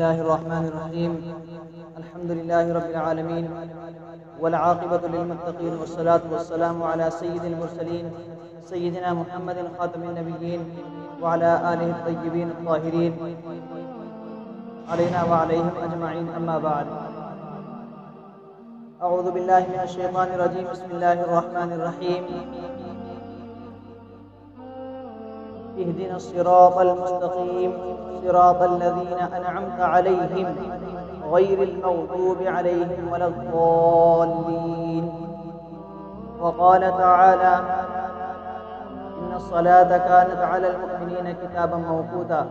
الله الرحمن الرحيم. الحمد لله رب العالمين والعاقبة للمتقين والصلاة والسلام على سيد المرسلين سيدنا محمد خاتم النبيين وعلى آله الطيبين الطاهرين علينا وعليهم أجمعين. أما بعد، أعوذ بالله من الشيطان الرجيم. بسم الله الرحمن الرحيم. اهدنا الصراط المستقيم صراط الذين أنعمت عليهم غير المغضوب عليهم ولا الضالين. وقال تعالى: إن الصلاة كانت على المؤمنين كتابا موقوتا.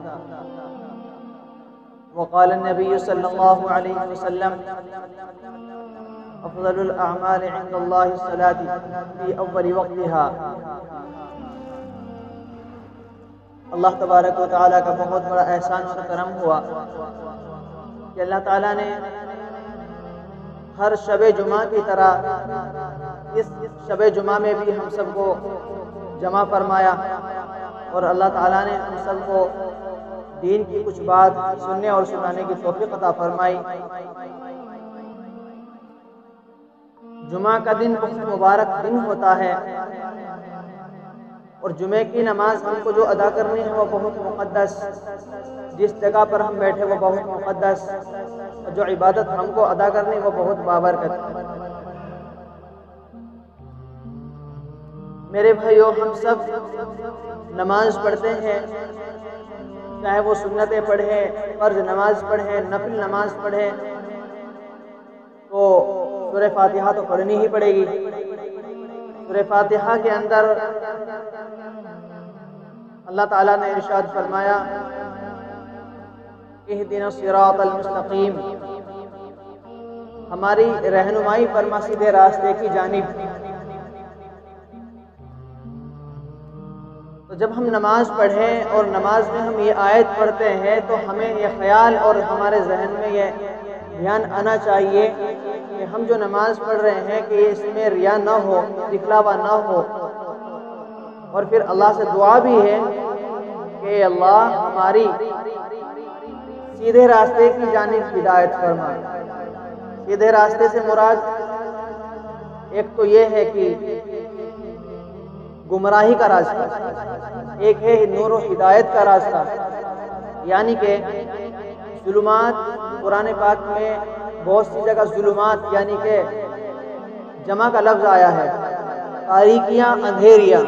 وقال النبي صلى الله عليه وسلم: أفضل الأعمال عند الله الصلاة في أول وقتها. اللہ تبارک و تعالیٰ کا بہت بڑا احسان اور کرم ہوا کہ اللہ تعالیٰ نے ہر شب جمعہ کی طرح اس شب جمعہ میں بھی ہم سب کو جمع فرمایا، اور اللہ تعالیٰ نے ہم سب کو دین کی کچھ بات سننے اور سنانے کی توفیق عطا فرمائی. جمعہ کا دن بہت مبارک دن ہوتا ہے، اور جمعے کی نماز ہم کو جو ادا کرنی ہے وہ بہت مقدس، جس جگہ پر ہم بیٹھے وہ بہت مقدس، اور جو عبادت ہم کو ادا کرنی وہ بہت بابرکت. میرے بھائیو، ہم سب نماز پڑھتے ہیں، چاہے وہ سنتیں پڑھیں، فرض نماز پڑھیں، نفل نماز پڑھیں، تو سورہ فاتحہ تو پڑھنی ہی پڑے گی. سورہ فاتحہ کے اندر اللہ تعالیٰ نے ارشاد فرمایا: اہدنا الصراط المستقیم، ہماری رہنمائی فرما سیدھے راستے کی جانب. تو جب ہم نماز پڑھیں اور نماز میں ہم یہ آیت پڑھتے ہیں تو ہمیں یہ خیال اور ہمارے ذہن میں یہ دھیان آنا چاہیے کہ ہم جو نماز پڑھ رہے ہیں کہ اس میں ریا نہ ہو، دکھلاوا نہ ہو. اور پھر اللہ سے دعا بھی ہے کہ اللہ ہماری سیدھے راستے کی جانب ہدایت فرما. سیدھے راستے سے مراد ایک تو یہ ہے کہ گمراہی کا راستہ، ایک ہے نور و ہدایت کا راستہ. یعنی کہ ظلمات، قرآن پاک میں بہت سی جگہ ظلمات یعنی کہ جمع کا لفظ آیا ہے، تاریکیاں، اندھیریاں،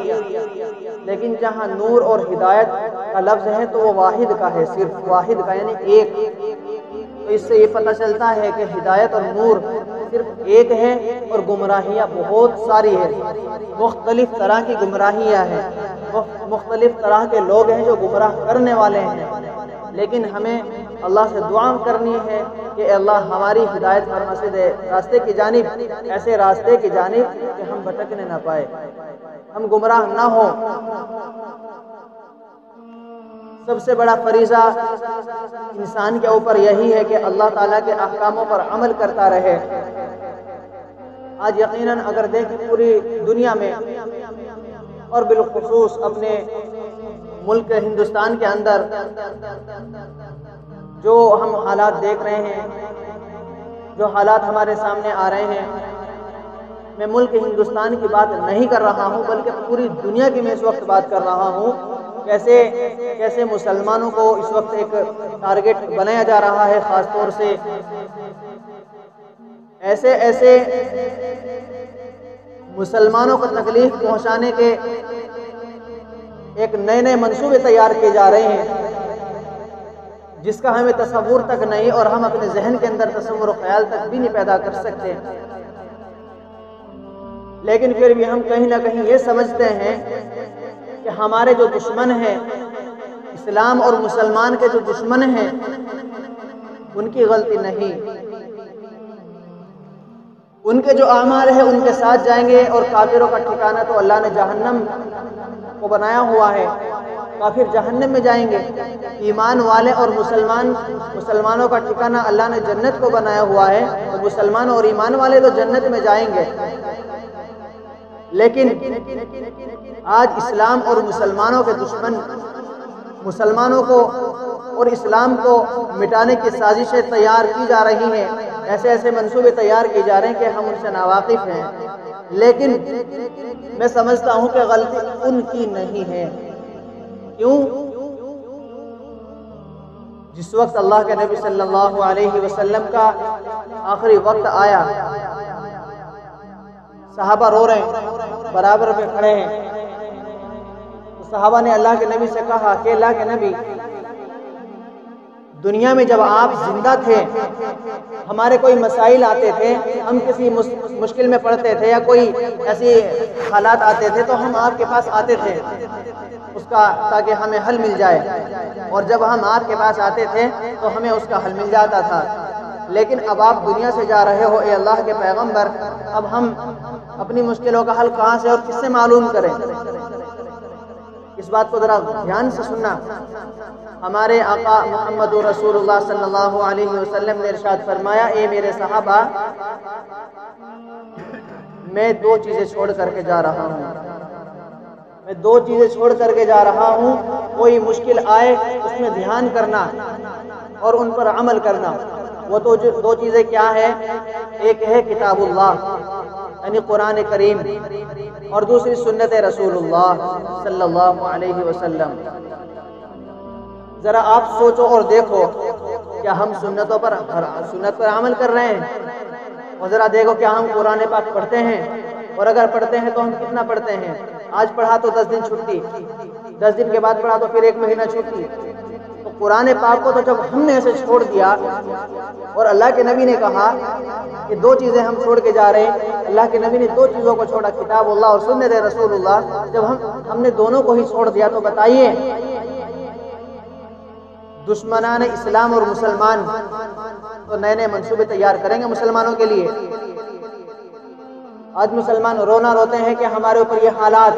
لیکن جہاں نور اور ہدایت کا لفظ ہے تو وہ واحد کا ہے، صرف واحد کا یعنی ایک. تو اس سے یہ پتہ چلتا ہے کہ ہدایت اور نور صرف ایک ہے اور گمراہیاں بہت ساری ہیں. مختلف طرح کی گمراہیاں ہیں، مختلف طرح کے لوگ ہیں جو گمراہ کرنے والے ہیں. لیکن ہمیں اللہ سے دعا کرنی ہے کہ اللہ ہماری ہدایت فرما سیدھے راستے کی جانب، ایسے راستے کی جانب کہ ہم بھٹکنے نہ پائے، ہم گمراہ نہ ہو. سب سے بڑا فریضہ انسان کے اوپر یہی ہے کہ اللہ تعالیٰ کے احکاموں پر عمل کرتا رہے. آج یقیناً اگر دیکھیں پوری دنیا میں اور بالخصوص اپنے ملک ہندوستان کے اندر جو ہم حالات دیکھ رہے ہیں، جو حالات ہمارے سامنے آ رہے ہیں، میں ملک ہندوستان کی بات نہیں کر رہا ہوں بلکہ پوری دنیا کی میں اس وقت بات کر رہا ہوں. کیسے مسلمانوں کو اس وقت ایک ٹارگٹ بنایا جا رہا ہے، خاص طور سے ایسے مسلمانوں کو تکلیف پہنچانے کے ایک نئے منصوبے تیار کیے جا رہے ہیں جس کا ہمیں تصور تک نہیں، اور ہم اپنے ذہن کے اندر تصور و خیال تک بھی نہیں پیدا کر سکتے. لیکن پھر بھی ہم کہیں نہ کہیں یہ سمجھتے ہیں کہ ہمارے جو دشمن ہیں، اسلام اور مسلمان کے جو دشمن ہیں، ان کی غلطی نہیں. ان کے جو اعمال ہیں ان کے ساتھ جائیں گے، اور کافروں کا ٹھکانہ تو اللہ نے جہنم کو بنایا ہوا ہے، کافر جہنم میں جائیں گے. ایمان والے اور مسلمانوں کا ٹھکانہ اللہ نے جنت کو بنایا ہوا ہے، اور مسلمان اور ایمان والے تو جنت میں جائیں گے. لیکن آج اسلام اور مسلمانوں کے دشمن مسلمانوں کو اور اسلام کو مٹانے کی سازشیں تیار کی جا رہی ہیں، ایسے ایسے منصوبے تیار کیے جا رہے ہیں کہ ہم ان سے ناواقف ہیں، لیکن میں سمجھتا ہوں کہ غلطی ان کی نہیں ہے۔ کیوں؟ جس وقت اللہ کے نبی صلی اللہ علیہ وسلم کا آخری وقت آیا، صحابہ رو رہے ہیں، برابر میں کھڑے ہیں، تو صحابہ نے اللہ کے نبی سے کہا کہ اللہ کے نبی، دنیا میں جب آپ زندہ تھے، ہمارے کوئی مسائل آتے تھے، ہم کسی مشکل میں پڑتے تھے یا کوئی ایسی حالات آتے تھے تو ہم آپ کے پاس آتے تھے اس کا، تاکہ ہمیں حل مل جائے، اور جب ہم آپ کے پاس آتے تھے تو ہمیں اس کا حل مل جاتا تھا۔ لیکن اب آپ دنیا سے جا رہے ہو اے اللہ کے پیغمبر، اب ہم اپنی مشکلوں کا حل کہاں سے اور کس سے معلوم کریں؟ اس بات کو ذرا دھیان سے سننا۔ ہمارے آقا محمد رسول اللہ صلی اللہ علیہ وسلم نے ارشاد فرمایا، اے میرے صحابہ، میں دو چیزیں چھوڑ کر کے جا رہا ہوں، میں دو چیزیں چھوڑ کر کے جا رہا ہوں، کوئی مشکل آئے اس میں دھیان کرنا اور ان پر عمل کرنا۔ وہ تو دو چیزیں کیا ہے؟ ایک ہے کتاب اللہ یعنی قرآن کریم، اور دوسری سنت رسول اللہ صلی اللہ علیہ وسلم۔ ذرا آپ سوچو اور دیکھو، کیا ہم سنت پر عمل کر رہے ہیں؟ اور ذرا دیکھو کیا ہم قرآن پاک پڑھتے ہیں؟ اور اگر پڑھتے ہیں تو ہم کتنا پڑھتے ہیں؟ آج پڑھا تو 10 دن چھٹی، 10 دن کے بعد پڑھا تو پھر 1 مہینہ چھٹی۔ تو قرآن پاک کو تو جب ہم نے ایسے چھوڑ دیا، اور اللہ کے نبی نے کہا کہ دو چیزیں ہم چھوڑ کے جا رہے ہیں، اللہ کے نبی نے دو چیزوں کو چھوڑا، کتاب اللہ اور سنت رسول اللہ، جب ہم نے دونوں کو ہی چھوڑ دیا تو بتائیے دشمنان اسلام اور مسلمان تو نئے نئے منصوبے تیار کریں گے مسلمانوں کے لیے۔ آج مسلمان رونا روتے ہیں کہ ہمارے اوپر یہ حالات،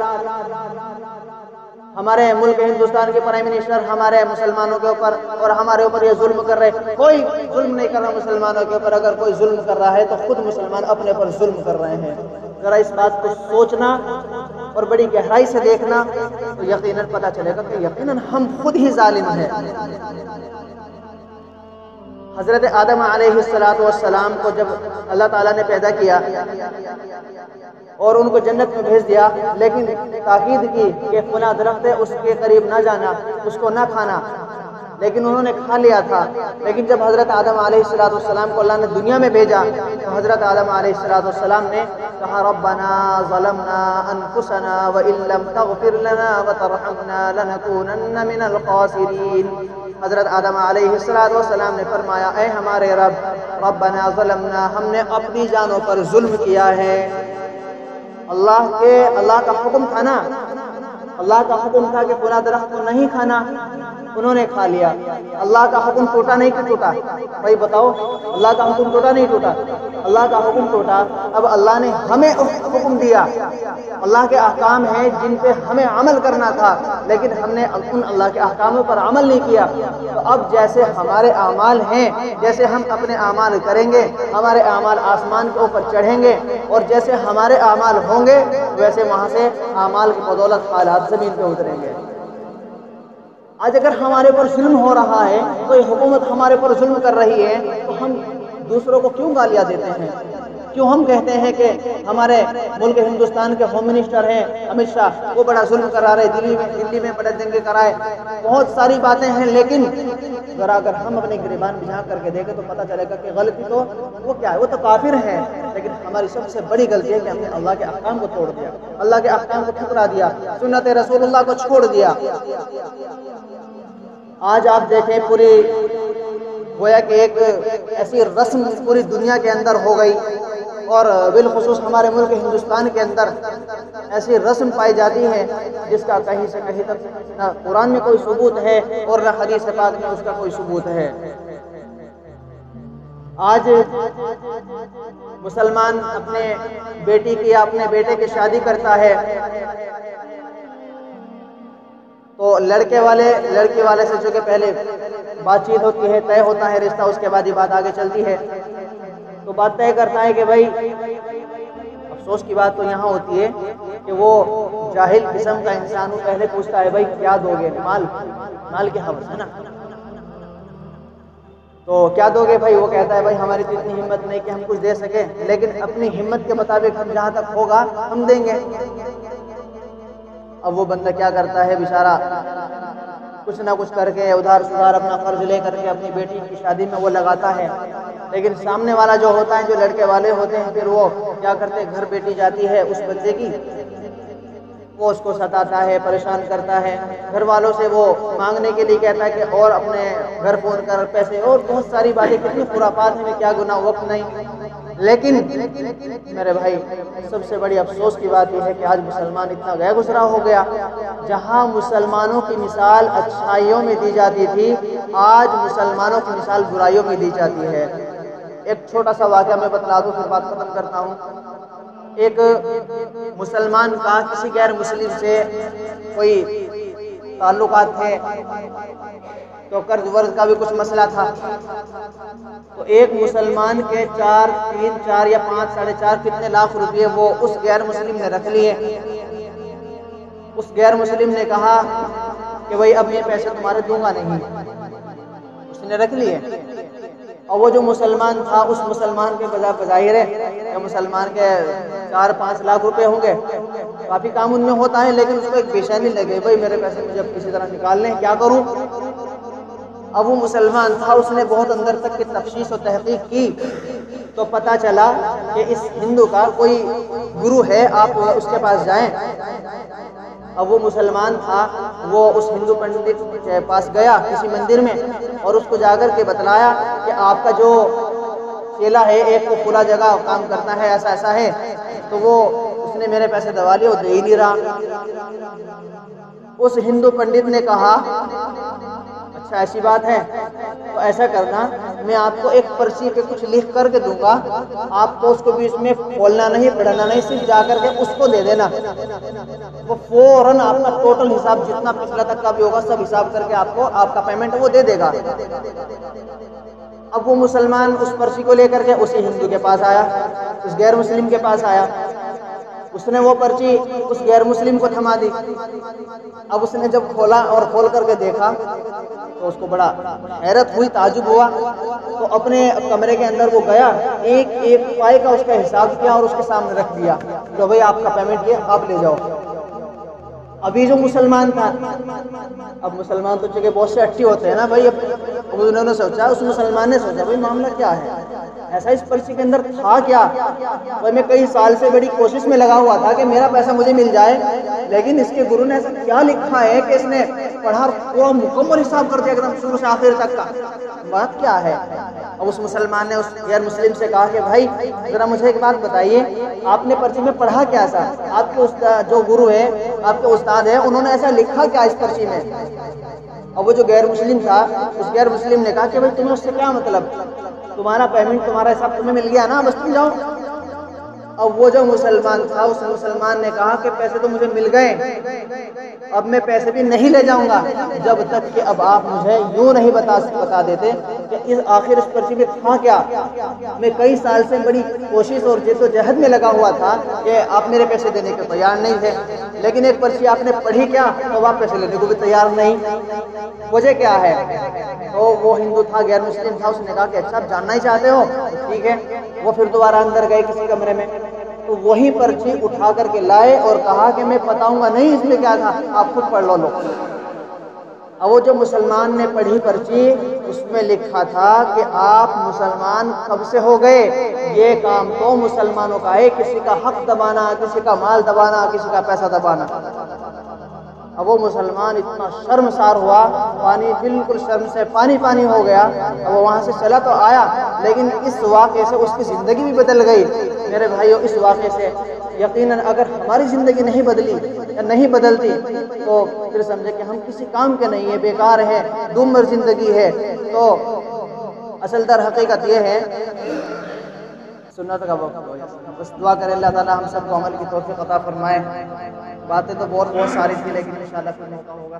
ہمارے ملک ہندوستان کے پرائم منسٹر ہمارے مسلمانوں کے اوپر اور ہمارے اوپر یہ ظلم کر رہے۔ کوئی ظلم نہیں کر رہا مسلمانوں کے اوپر، اگر کوئی ظلم کر رہا ہے تو خود مسلمان اپنے پر ظلم کر رہے ہیں۔ ذرا اس بات کو سوچنا اور بڑی گہرائی سے دیکھنا تو یقیناً پتہ چلے گا کہ یقیناً ہم خود ہی ظالم ہیں۔ حضرت آدم علیہ السلام کو جب اللہ تعالیٰ نے پیدا کیا اور ان کو جنت میں بھیج دیا، لیکن تاکید کی کہ فلاں درخت ہے اس کے قریب نہ جانا، اس کو نہ کھانا، لیکن انہوں نے کھا لیا تھا۔ لیکن جب حضرت آدم علیہ السلام کو اللہ نے دنیا میں بھیجا تو حضرت آدم علیہ السلام نے کہا ربنا ظلمنا انفسنا وان لم تغفر لنا وترحمنا لنکونن من الخاسرین۔ حضرت آدم علیہ السلام نے فرمایا، اے ہمارے رب، ربنا ظلمنا، ہم نے اپنی جانوں پر ظلم کیا ہے۔ اللہ کا حکم تھا نا، اللہ کا حکم تھا کہ فلاں درخت کو نہیں کھانا، انہوں نے کھا لیا۔ اللہ کا حکم ٹوٹا نہیں کہ ٹوٹا؟ بھائی بتاؤ، اللہ کا حکم ٹوٹا نہیں ٹوٹا؟ اللہ کا حکم ٹوٹا۔ اب اللہ نے ہمیں حکم دیا، اللہ کے احکام ہیں جن پہ ہمیں عمل کرنا تھا، لیکن ہم نے ان اللہ کے احکاموں پر عمل نہیں کیا۔ تو اب جیسے ہمارے اعمال ہیں، جیسے ہم اپنے اعمال کریں گے، ہمارے اعمال آسمان کے اوپر چڑھیں گے، اور جیسے ہمارے اعمال ہوں گے ویسے وہاں سے اعمال کی بدولت حالات زمین پہ اتریں گے۔ آج اگر ہمارے پر ظلم ہو رہا ہے، کوئی حکومت ہمارے پر ظلم کر رہی ہے، تو ہم دوسروں کو کیوں گالیاں دیتے ہیں؟ کیوں ہم کہتے ہیں کہ ہمارے ملک ہندوستان کے ہوم منسٹر ہیں امت شاہ، وہ بڑا ظلم کرا رہے، دلی میں بڑے دنگے کرائے، بہت ساری باتیں ہیں، لیکن ذرا اگر ہم اپنے گریبان بجھا کر کے دیکھیں تو پتہ چلے گا کہ غلطی تو وہ کیا ہے، وہ تو کافر ہیں، لیکن ہماری سب سے بڑی غلطی ہے کہ ہم نے اللہ کے احکام کو توڑ دیا، اللہ کے احکام کو ٹھکرا دیا، سنت رسول اللہ کو چھوڑ دیا۔ آج آپ دیکھیں پوری گویا کہ ایک ایسی رسم پوری دنیا کے اندر ہو گئی، اور بالخصوص ہمارے ملک ہندوستان کے اندر ایسی رسم پائی جاتی ہے جس کا کہیں سے کہیں تک نہ قرآن میں کوئی ثبوت ہے اور نہ حدیث پاک میں اس کا کوئی ثبوت ہے۔ آج مسلمان اپنے بیٹی کی یا اپنے بیٹے کی شادی کرتا ہے تو لڑکی والے سے جو کہ پہلے بات چیت ہوتی ہے، طے ہوتا ہے رشتہ، اس کے بعد یہ بات آگے چلتی ہے، تو بات طے کرتا ہے کہ بھائی، افسوس کی بات تو یہاں ہوتی ہے کہ وہ جاہل قسم کا انسان پہلے پوچھتا ہے بھائی کیا دو گے؟ مال کے حوث ہے نا، تو کیا دو گے بھائی؟ وہ کہتا ہے بھائی ہماری تو اتنی ہمت نہیں کہ ہم کچھ دے سکیں، لیکن اپنی ہمت کے مطابق ہم جہاں تک ہوگا ہم دیں گے۔ اب وہ بندہ کیا کرتا ہے بیچارہ، کچھ نہ کچھ کر کے ادھار سدھار اپنا قرض لے کر کے اپنی بیٹی کی شادی میں وہ لگاتا ہے، لیکن سامنے والا جو ہوتا ہے، جو لڑکے والے ہوتے ہیں، پھر وہ کیا کرتے ہیں، گھر بیٹی جاتی ہے اس بندے کی، وہ اس کو ستاتا ہے، پریشان کرتا ہے، گھر والوں سے وہ مانگنے کے لیے کہتا ہے کہ اور اپنے گھر فون کر پیسے، اور بہت ساری باتیں، کتنی خرافات ہیں، کیا گناہ وقت نہیں۔ لیکن میرے بھائی سب سے بڑی افسوس کی بات یہ ہے کہ آج مسلمان اتنا گئے گزرا ہو گیا، جہاں مسلمانوں کی مثال اچھائیوں میں دی جاتی تھی، آج مسلمانوں کی مثال برائیوں میں دی جاتی ہے۔ ایک چھوٹا سا واقعہ میں بتلا دوں، پھر بات ختم کرتا ہوں۔ ایک مسلمان کا کسی غیر مسلم سے کوئی تعلقات تھے، تو قرض ورض کا بھی کچھ مسئلہ تھا، تو ایک مسلمان کے 4 یا 5 ساڑھے 4 کتنے لاکھ روپے وہ اس غیر مسلم نے رکھ لیے۔ اس غیر مسلم نے کہا کہ بھائی اب یہ پیسے تمہارے دوں گا نہیں، اس نے رکھ لیے۔ اور وہ جو مسلمان تھا، اس مسلمان کے بظاہر ہے مسلمان کے 4-5 لاکھ روپے ہوں گے، کافی کام ان میں ہوتا ہے، لیکن اس کو ایک بے چینی لگے، بھائی میرے پیسے مجھے کسی طرح نکال لیں، کیا کروں؟ اب وہ مسلمان تھا، اس نے بہت اندر تک کی تفتیش و تحقیق کی، تو پتہ چلا کہ اس ہندو کا کوئی گرو ہے، آپ اس کے پاس جائیں۔ اب وہ مسلمان تھا، وہ اس ہندو پنڈت کے پاس گیا کسی مندر میں، اور اس کو جا کر کے بتلایا کہ آپ کا جو چیلا ہے، ایک کو کھلا جگہ کام کرتا ہے، ایسا ایسا ہے، تو وہ اس نے میرے پیسے دبا لیے، وہ دے ہی نہیں رہا۔ اس ہندو پنڈت نے کہا اچھا ایسی بات ہے، تو ایسا کرنا، میں آپ کو ایک پرچی پہ کچھ لکھ کر کے دوں گا، آپ کو اس کو بھی اس میں کھولنا نہیں، پڑھنا نہیں، صرف جا کر کے اس کو دے دینا، وہ فوراً آپ کا ٹوٹل حساب جتنا پچھلا تک کا بھی ہوگا سب حساب کر کے آپ کو آپ کا پیمنٹ وہ دے دے گا۔ اب وہ مسلمان اس پرچی کو لے کر کے اسی ہندو کے پاس آیا، اس غیر مسلم کے پاس آیا، اس نے وہ پرچی اس غیر مسلم کو تھما دی۔ اب اس نے جب کھولا اور کھول کر کے دیکھا تو اس کو بڑا حیرت ہوئی، تعجب ہوا، تو اپنے کمرے کے اندر وہ گیا، ایک ایک پائے کا اس کا حساب کیا اور اس کے سامنے رکھ دیا کہ بھائی آپ کا پیمنٹ یہ آپ لے جاؤ۔ ابھی جو مسلمان تھا، اب مسلمان تو چونکہ بہت سے اٹھی ہوتے ہیں نا بھائی، اب انہوں نے سوچا، اس مسلمان نے سوچا بھائی معاملہ کیا ہے، ایسا اس پرچی کے اندر تھا کیا؟ بھائی میں کئی سال سے بڑی کوشش میں لگا ہوا تھا کہ میرا پیسہ مجھے مل جائے، لیکن اس کے گرو نے ایسا کیا لکھا ہے کہ اس نے پڑھا، پورا مکمل حساب کر دیا ایک دم شروع سے آخر تک کا، بات کیا ہے؟ اب اس مسلمان نے اس غیر مسلم سے کہا کہ بھائی ذرا مجھے ایک بات بتائیے، آپ نے پرچی میں پڑھا کیا تھا؟ آپ کے جو گرو ہے، آپ کے استاد ہیں، انہوں نے ایسا لکھا کیا اس پرچی میں؟ اور وہ جو غیر مسلم تھا، اس غیر مسلم نے کہا کہ بھائی تمہیں اس سے کیا مطلب، تمہارا پیمنٹ تمہارا حساب تمہیں مل گیا نا، بس تم جاؤ۔ اب وہ جو مسلمان تھا، اس مسلمان نے کہا کہ پیسے تو مجھے مل گئے، اب میں پیسے بھی نہیں لے جاؤں گا جب تک کہ اب آپ مجھے یوں نہیں بتا دیتے کہ آخر اس پرچی میں تھا کیا۔ میں کئی سال سے بڑی کوشش اور جد و جہد میں لگا ہوا تھا کہ آپ میرے پیسے دینے کے تیار نہیں تھے، لیکن ایک پرچی آپ نے پڑھی کیا تو آپ پیسے لینے کو بھی تیار نہیں، وجہ کیا ہے؟ تو وہ ہندو تھا، غیر مسلم تھا، اس نے کہا کہ اچھا آپ جاننا ہی چاہتے ہو، ٹھیک ہے۔ وہ پھر دوبارہ اندر گئے کسی کمرے میں، تو وہی پرچی اٹھا کر کے لائے اور کہا کہ میں بتاؤں گا نہیں اس میں کیا تھا، آپ خود پڑھ لو۔ اب وہ جو مسلمان نے پڑھی پرچی، اس میں لکھا تھا کہ آپ مسلمان کب سے ہو گئے، یہ کام تو مسلمانوں کا ہے، کسی کا حق دبانا، کسی کا مال دبانا، کسی کا پیسہ دبانا۔ اب وہ مسلمان اتنا شرمسار ہوا، پانی بالکل شرم سے پانی پانی ہو گیا۔ اب وہ وہاں سے چلا تو آیا، لیکن اس واقعے سے اس کی زندگی بھی بدل گئی۔ میرے بھائیو، اس واقعے سے یقیناً اگر ہماری زندگی نہیں بدلی یا نہیں بدلتی تو پھر سمجھے کہ ہم کسی کام کے نہیں ہیں، بیکار ہے، دمر زندگی ہے۔ تو اصل در حقیقت یہ ہے، سنت کا وقت ہو جائے، بس دعا کریں اللہ تعالی ہم سب کو عمل کی توفیق عطا فرمائے۔ باتیں تو بہت ساری تھی، لیکن انشاءاللہ پھر موقع ہوگا۔